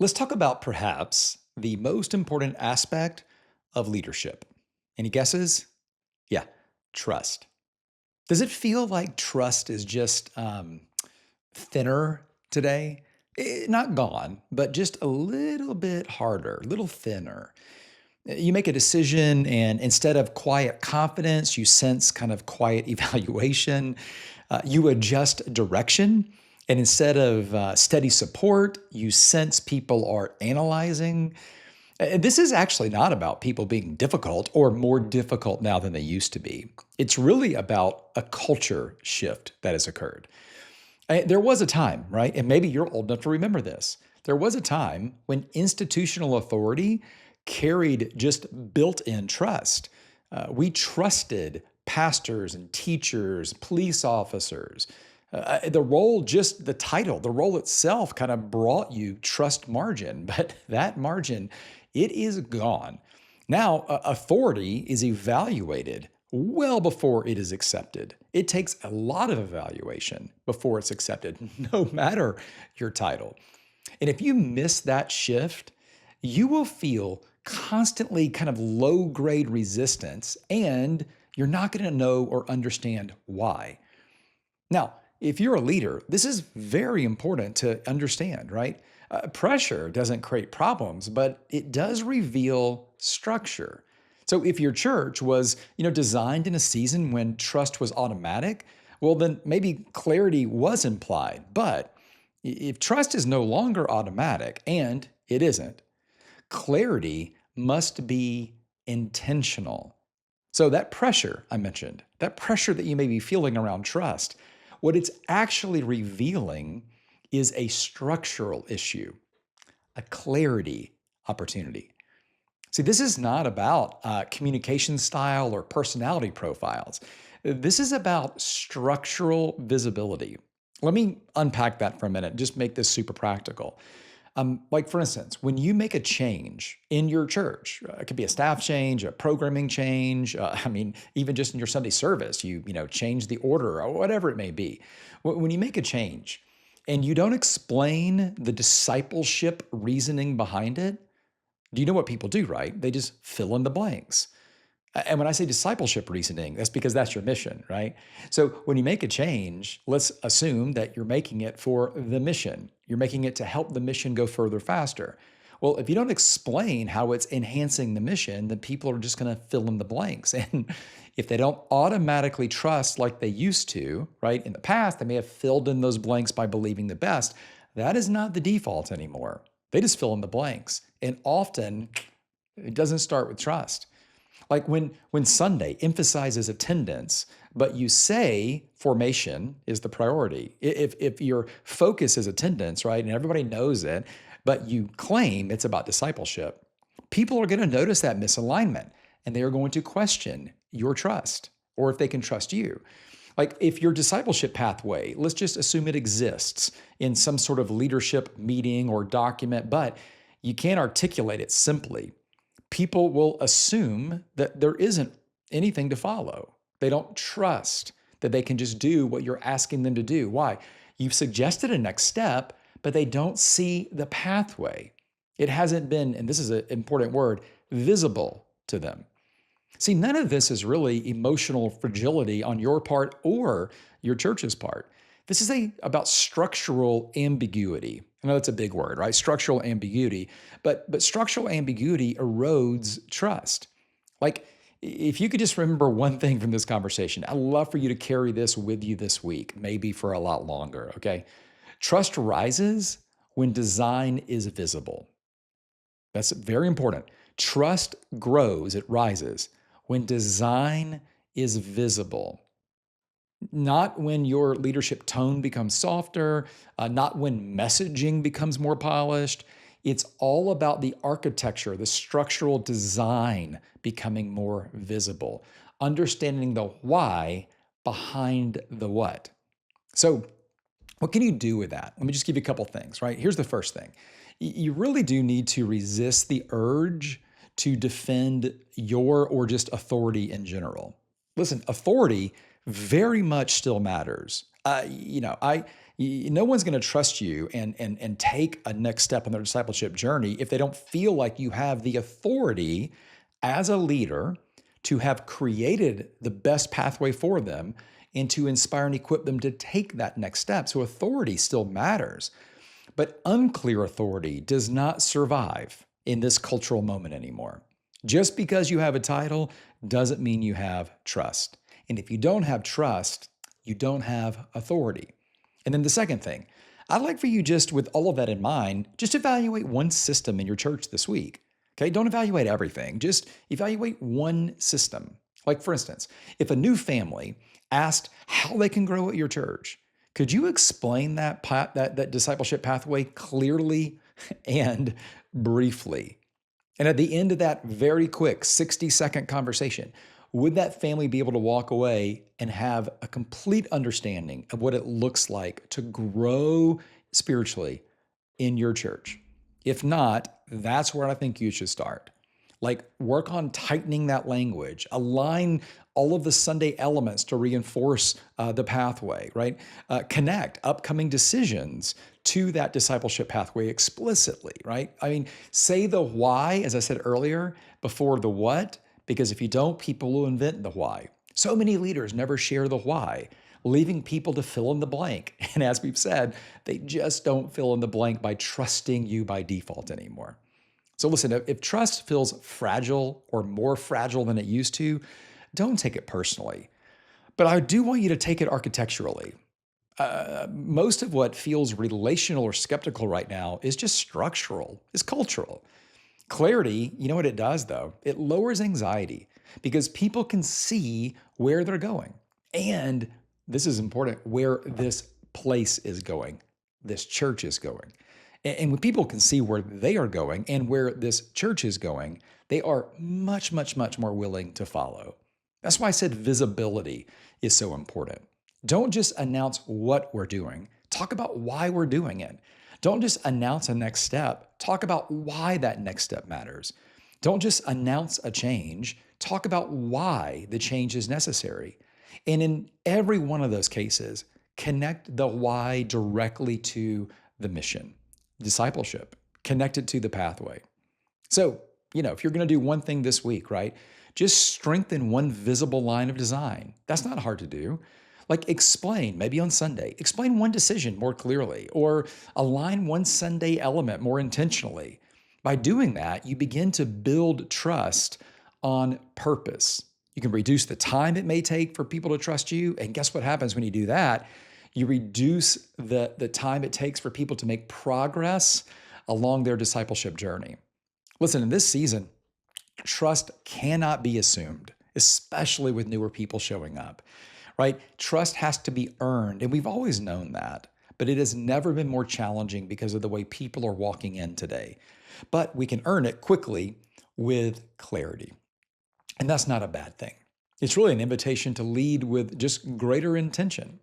Let's talk about perhaps the most important aspect of leadership. Any guesses? Yeah, trust. Does it feel like trust is just thinner today? Not gone, but just a little bit harder, a little thinner. You make a decision, and instead of quiet confidence, you sense kind of quiet evaluation. You adjust direction, and instead of steady support, you sense people are analyzing. This is actually not about people being difficult or more difficult now than they used to be. It's really about a culture shift that has occurred. There was a time, right? And maybe you're old enough to remember this. There was a time when institutional authority carried just built in trust. We trusted pastors and teachers, police officers. The role, just the title, the role itself kind of brought you trust margin, but that margin, it is gone. Now, authority is evaluated well before it is accepted. It takes a lot of evaluation before it's accepted, no matter your title. And if you miss that shift, you will feel constantly kind of low grade resistance, and you're not going to know or understand why. Now, if you're a leader, this is very important to understand, right? Pressure doesn't create problems, but it does reveal structure. So if your church was, designed in a season when trust was automatic, well, then maybe clarity was implied. But if trust is no longer automatic, and it isn't, clarity must be intentional. So that pressure I mentioned, that pressure that you may be feeling around trust, what it's actually revealing is a structural issue, a clarity opportunity. See, this is not about communication style or personality profiles. This is about structural visibility. Let me unpack that for a minute, just make this super practical. Like, for instance, when you make a change in your church, it could be a staff change, a programming change. Even just in your Sunday service, you change the order or whatever it may be. When you make a change and you don't explain the discipleship reasoning behind it, do you know what people do, right? They just fill in the blanks. And when I say discipleship reasoning, that's because that's your mission, right? So when you make a change, let's assume that you're making it for the mission. You're making it to help the mission go further faster. Well, if you don't explain how it's enhancing the mission, then people are just going to fill in the blanks. And if they don't automatically trust like they used to, right? In the past, they may have filled in those blanks by believing the best. That is not the default anymore. They just fill in the blanks. And often it doesn't start with trust. Like when Sunday emphasizes attendance, but you say formation is the priority. If your focus is attendance, right, and everybody knows it, but you claim it's about discipleship, people are going to notice that misalignment, and they are going to question your trust or if they can trust you. Like, if your discipleship pathway, let's just assume it exists in some sort of leadership meeting or document, but you can't articulate it simply, people will assume that there isn't anything to follow. They don't trust that they can just do what you're asking them to do. Why? You've suggested a next step, but they don't see the pathway. It hasn't been, and this is an important word, visible to them. See, none of this is really emotional fragility on your part or your church's part. This is about structural ambiguity. I know that's a big word, right? Structural ambiguity. But structural ambiguity erodes trust. Like, if you could just remember one thing from this conversation, I'd love for you to carry this with you this week, maybe for a lot longer, okay? Trust rises when design is visible. That's very important. Trust grows, it rises when design is visible. Not when your leadership tone becomes softer, not when messaging becomes more polished. It's all about the architecture, the structural design becoming more visible, understanding the why behind the what. So, what can you do with that? Let me just give you a couple things, right? Here's the first thing. You really do need to resist the urge to defend your or just authority in general. Listen, authority very much still matters. No one's going to trust you and take a next step on their discipleship journey if they don't feel like you have the authority as a leader to have created the best pathway for them and to inspire and equip them to take that next step. So authority still matters, but unclear authority does not survive in this cultural moment anymore. Just because you have a title doesn't mean you have trust. And if you don't have trust, you don't have authority. And then the second thing, I'd like for you, just with all of that in mind, just evaluate one system in your church this week. Okay, don't evaluate everything, just evaluate one system. Like, for instance, if a new family asked how they can grow at your church, could you explain that discipleship pathway clearly and briefly? And at the end of that very quick 60-second conversation, would that family be able to walk away and have a complete understanding of what it looks like to grow spiritually in your church? If not, that's where I think you should start. Like, work on tightening that language, align all of the Sunday elements to reinforce the pathway, right? Connect upcoming decisions to that discipleship pathway explicitly, right? I mean, say the why, as I said earlier, before the what, because if you don't, people will invent the why. So many leaders never share the why, leaving people to fill in the blank. And as we've said, they just don't fill in the blank by trusting you by default anymore. So listen, if trust feels fragile or more fragile than it used to, don't take it personally. But I do want you to take it architecturally. Most of what feels relational or skeptical right now is just structural, is cultural. Clarity, you know what it does though? It lowers anxiety because people can see where they're going. And this is important, where this place is going, this church is going. And when people can see where they are going and where this church is going, they are much, much, much more willing to follow. That's why I said visibility is so important. Don't just announce what we're doing, talk about why we're doing it. Don't just announce a next step, talk about why that next step matters. Don't just announce a change, talk about why the change is necessary. And in every one of those cases, connect the why directly to the mission, discipleship, connect it to the pathway. So, if you're going to do one thing this week, right, just strengthen one visible line of design. That's not hard to do. Like, explain, maybe on Sunday, explain one decision more clearly, or align one Sunday element more intentionally. By doing that, you begin to build trust on purpose. You can reduce the time it may take for people to trust you. And guess what happens when you do that? You reduce the time it takes for people to make progress along their discipleship journey. Listen, in this season, trust cannot be assumed, especially with newer people showing up, right? Trust has to be earned, and we've always known that, but it has never been more challenging because of the way people are walking in today. But we can earn it quickly with clarity, and that's not a bad thing. It's really an invitation to lead with just greater intention.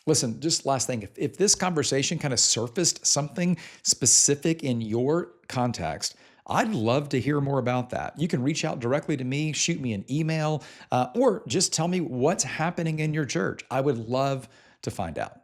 Listen, just last thing, if this conversation kind of surfaced something specific in your context, I'd love to hear more about that. You can reach out directly to me, shoot me an email, or just tell me what's happening in your church. I would love to find out.